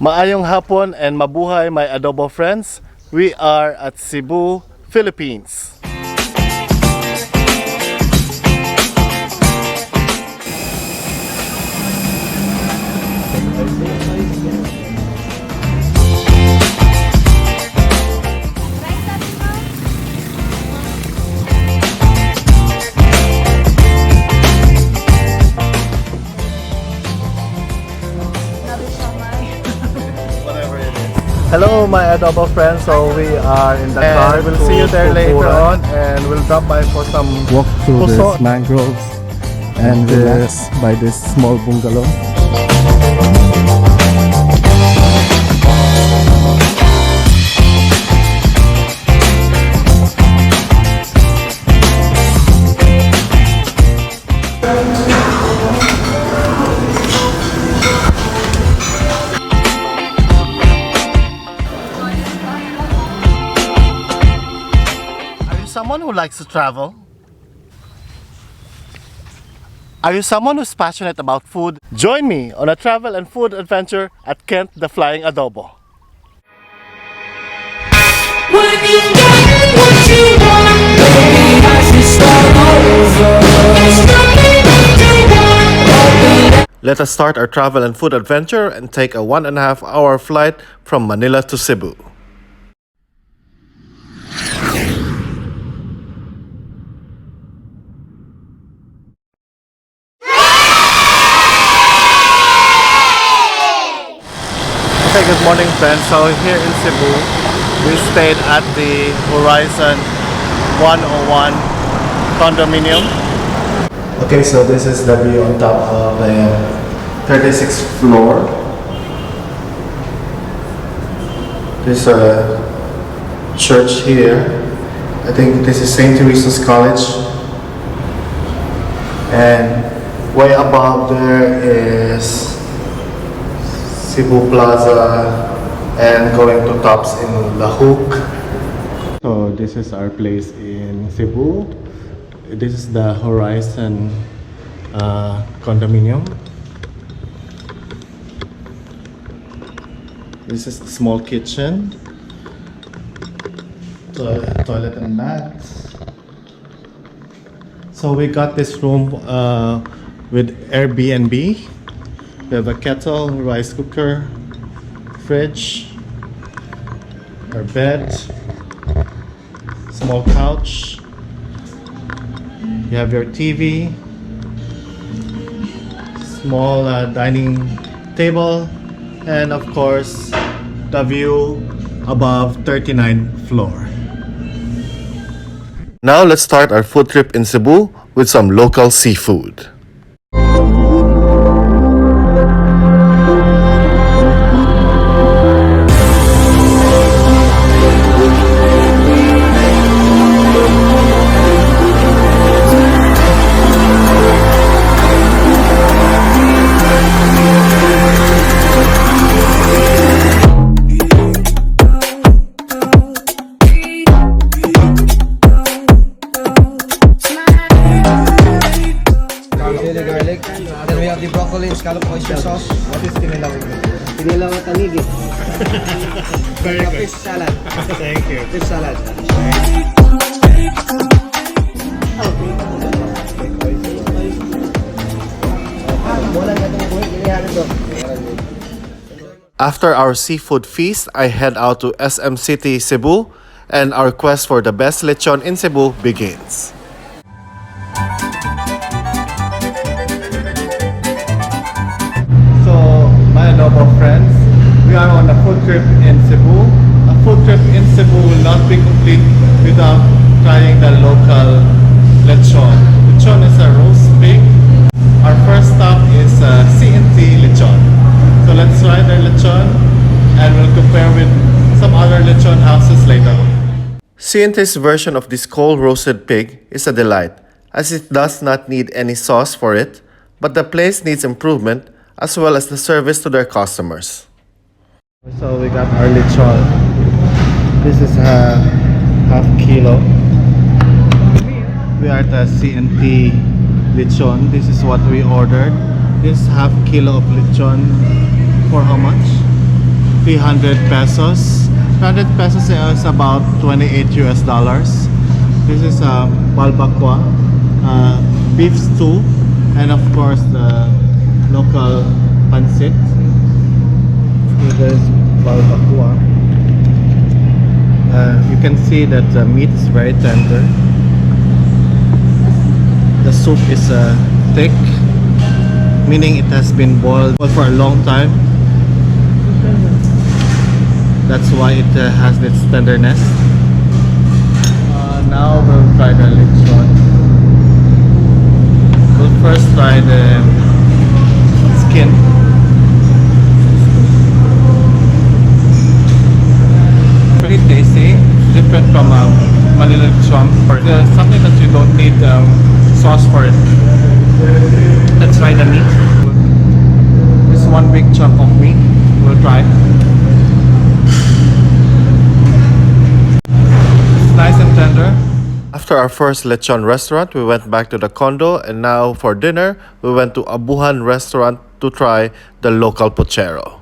Maayong hapon and mabuhay my adobo friends. We are at Cebu, Philippines. Hello my adobo friends, so we are in the car. We'll see you there later on and we'll drop by for some walk through this mangroves and this by this small bungalow. Someone who likes to travel? Are you someone who's passionate about food? Join me on a travel and food adventure at Kent the Flying Adobo. Let us start our travel and food adventure and take a 1.5 hour flight from Manila to Cebu. Okay, good morning friends. So here in Cebu, we stayed at the Horizon 101 condominium. Okay, so this is the view on top of the 36th floor. There's a church here. I think this is St. Teresa's College. And way above there is Cebu Plaza and going to tops in La Hook. So this is our place in Cebu. This is the Horizon condominium. This is the small kitchen, toilet and baths. So we got this room with Airbnb. We have a kettle, rice cooker, fridge, our bed, small couch. You have your TV, small dining table, and of course the view above 39th floor. Now let's start our food trip in Cebu with some local seafood. Then we have the broccoli and scallop oyster sauce. What is kinilaw? Pinilaw at tanigi. Very good. Fish salad. Thank you. Fish salad. After our seafood feast, I head out to SM City, Cebu, and our quest for the best lechon in Cebu begins. So, my adobo friends, we are on a food trip in Cebu. A food trip in Cebu will not be complete without trying the local lechon. Lechon is a roast pig. Our first stop is CNT lechon. So let's try their lechon and we'll compare with some other lechon houses later. CNT's version of this cold roasted pig is a delight as it does not need any sauce for it, but the place needs improvement as well as the service to their customers. So we got our lechon. This is half kilo. We are at the CNT lechon. This is what we ordered. This half kilo of lechon for how much? 300 pesos. 300 pesos is about 28 US dollars. This is balbacoa, beef stew, and of course the local pancit. So there's balbacoa. You can see that the meat is very tender. The soup is thick, meaning it has been boiled for a long time. That's why it has its tenderness. Now we'll try the lechon. We'll first try the skin. Pretty tasty, different from Manila lechon. There's something that you don't need sauce for it. Let's try the meat. This is one big chunk of meat. We'll try. It's nice and tender. After our first lechon restaurant, we went back to the condo, and now for dinner, we went to Abuhan restaurant to try the local pochero.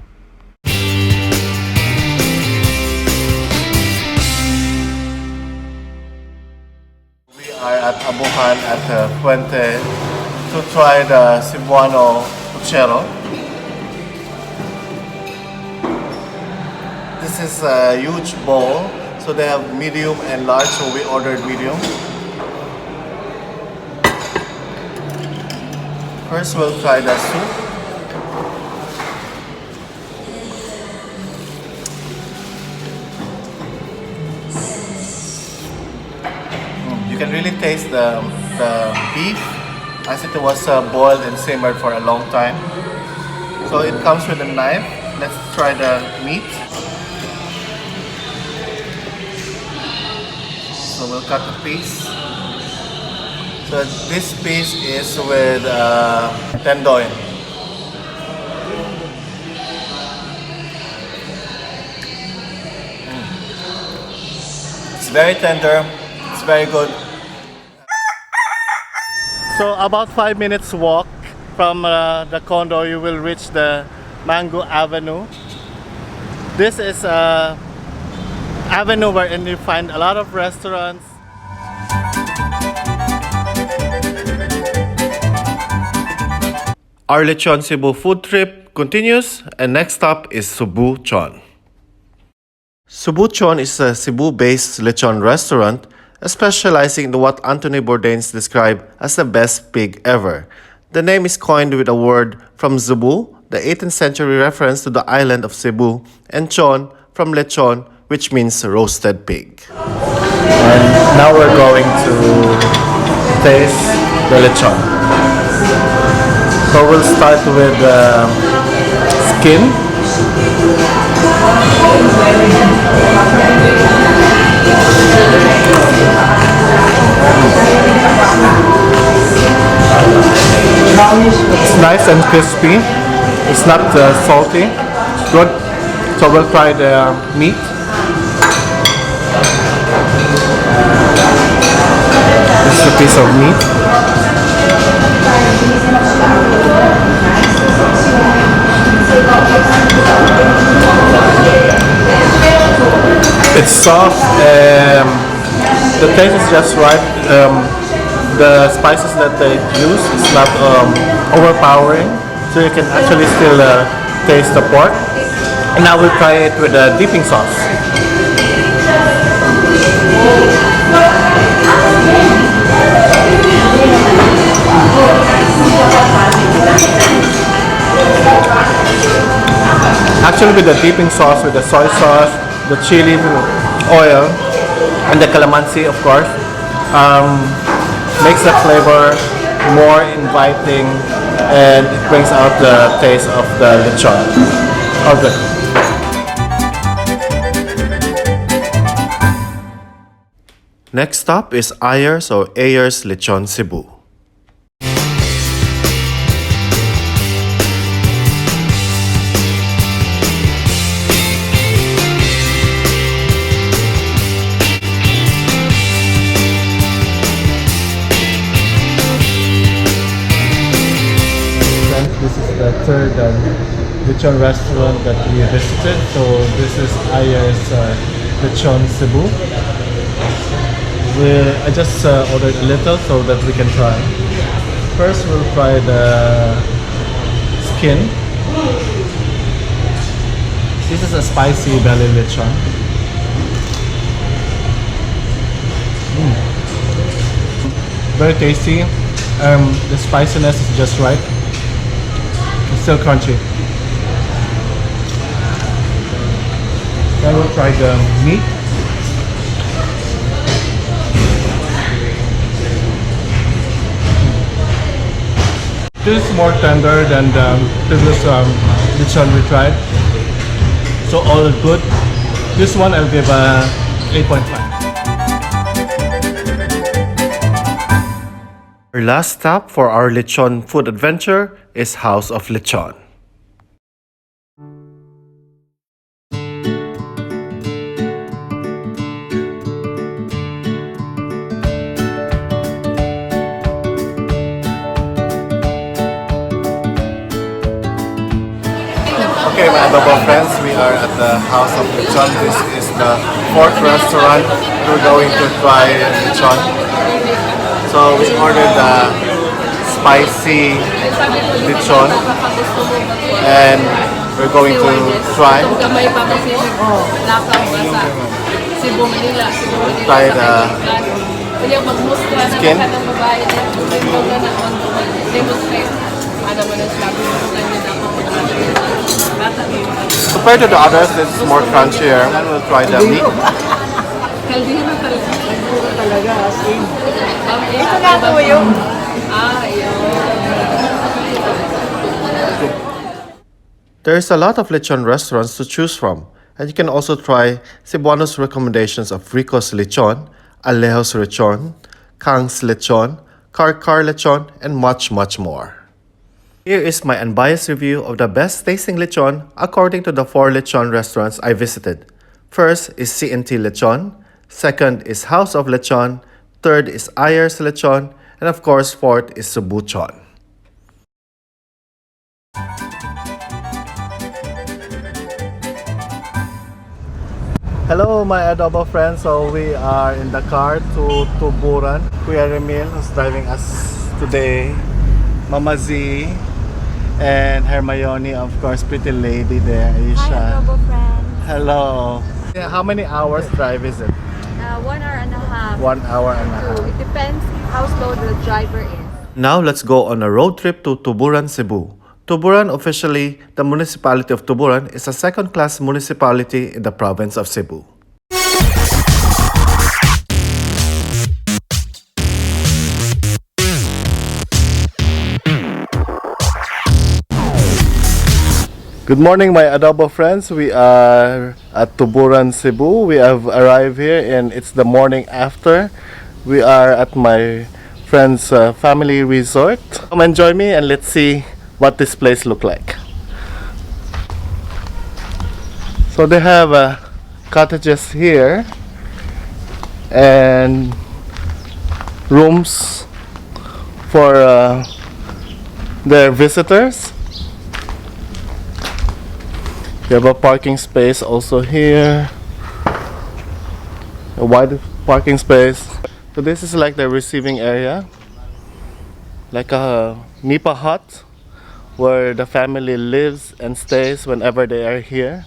We are at Abuhan at Puente to try the Cebuano pochero. This is a huge bowl, so they have medium and large, so we ordered medium. First we'll try the soup. You can really taste the beef as it was boiled and simmered for a long time. So it comes with a knife. Let's try the meat. So we'll cut the piece. So this piece is with tendoin. It's very tender. It's very good. So about 5 minutes walk from the condo, you will reach the Mango Avenue. This is a avenue wherein you find a lot of restaurants. Our Lechon Cebu food trip continues, and next stop is Cebu-chon. Cebu-chon is a Cebu-based lechon restaurant specializing in what Anthony Bourdain's described as the best pig ever. The name is coined with a word from Cebu, the 18th century reference to the island of Cebu, and chon from lechon, which means roasted pig. And now we're going to taste the lechon. So we'll start with the skin. It's nice and crispy. It's not salty. Good. So we'll try the meat. This is a piece of meat. It's soft. The taste is just right. The spices that they use is not overpowering, so you can actually still taste the pork. And now we'll try it with a dipping sauce. Actually, with the dipping sauce, with the soy sauce, the chili oil, and the calamansi, of course, makes the flavor more inviting, and it brings out the taste of the lechon. Okay. Next stop is Ayers or Ayers Lechon Cebu. This is the third Lechon restaurant that we visited. So this is Ayer's Lechon Cebu. I just ordered a little so that we can try. First we'll try the skin. This is a spicy belly lechon. Very tasty. The spiciness is just right. It's still crunchy. Then we'll try the meat. This is more tender than the previous lechon we tried. So all is good. This one I'll give a 8.5. Our last stop for our lechon food adventure is House of Lechon. Okay, my adobo friends, we are at the House of Lechon. This is the fourth restaurant we're going to try lechon. So we ordered the spicy lechon and we're going to try the skin. Compared to the others, this is more crunchier. And we'll try the meat. There's a lot of lechon restaurants to choose from, and you can also try Cebuano's recommendations of Rico's Lechon, Alejo's Lechon, Kang's Lechon, Car Lechon, and much more. Here is my unbiased review of the best tasting lechon according to the 4 lechon restaurants I visited. First is CNT Lechon, second is House of Lechon, third is Ayer's Lechon, and of course fourth is Cebu-chon. Hello my adobo friends, so we are in the car to Tuburan. Kuya Remil who's driving us today, Mama Z, and Hermione, of course, pretty lady there, Aisha. Hi, adobo friends. Hello. Yeah, how many hours drive is it? 1 hour and a half. 1 hour and a half. It depends how slow the driver is. Now let's go on a road trip to Tuburan, Cebu. Tuburan, officially the municipality of Tuburan, is a second-class municipality in the province of Cebu. Good morning my adobo friends, we are at Tuburan, Cebu. We have arrived here and it's the morning after. We are at my friend's family resort. Come and join me and let's see what this place look like. So they have cottages here and rooms for their visitors. You have a parking space also here, a wide parking space. So this is like the receiving area, like a nipa hut where the family lives and stays whenever they are here.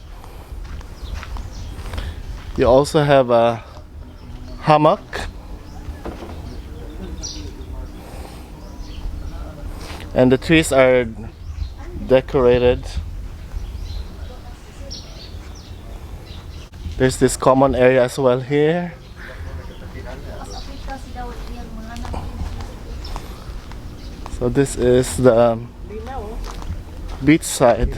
You also have a hammock and the trees are decorated. There's this common area as well here. So this is the beach side.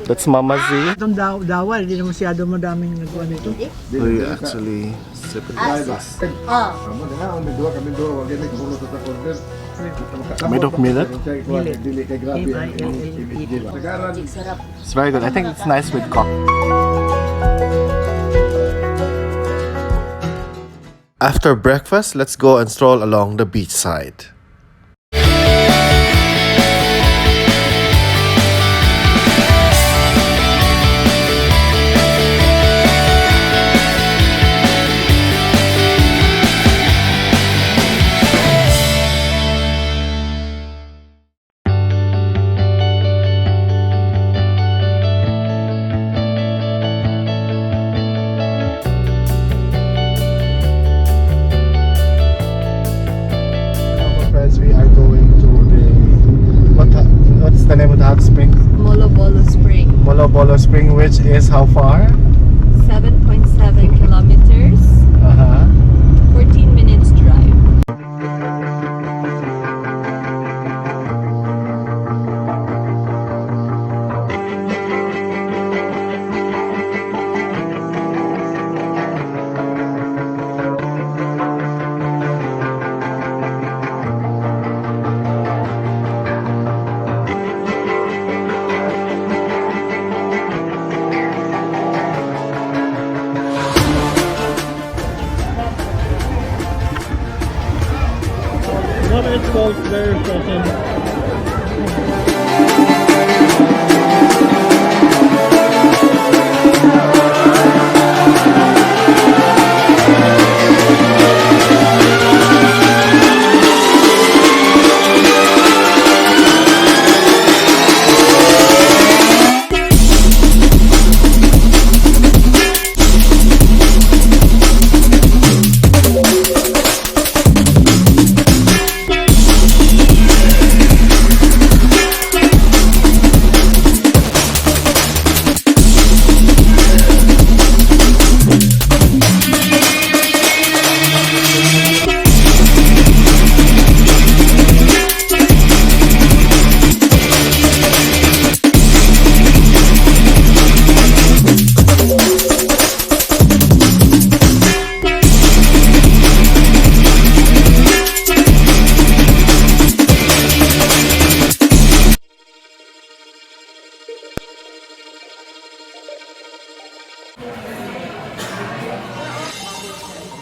That's Mama Z. Itong dawal, hindi na masyado madaming nagawa nito. So you actually sip it like this. Made of millet. It's very good. I think it's nice with coffee. After breakfast, let's go and stroll along the beach side. Molobolo Spring, which is how far? 7.7 kilometers, Uh-huh. 14 minutes drive. Water is cold, very refreshing.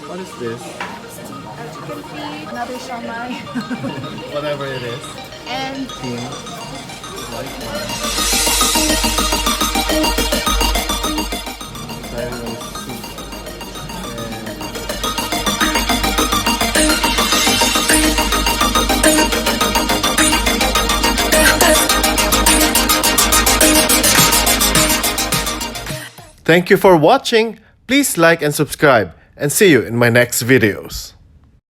What is this? Chicken feet, another shamai, Whatever it is. and Thank you for watching. Please like and subscribe, and see you in my next videos.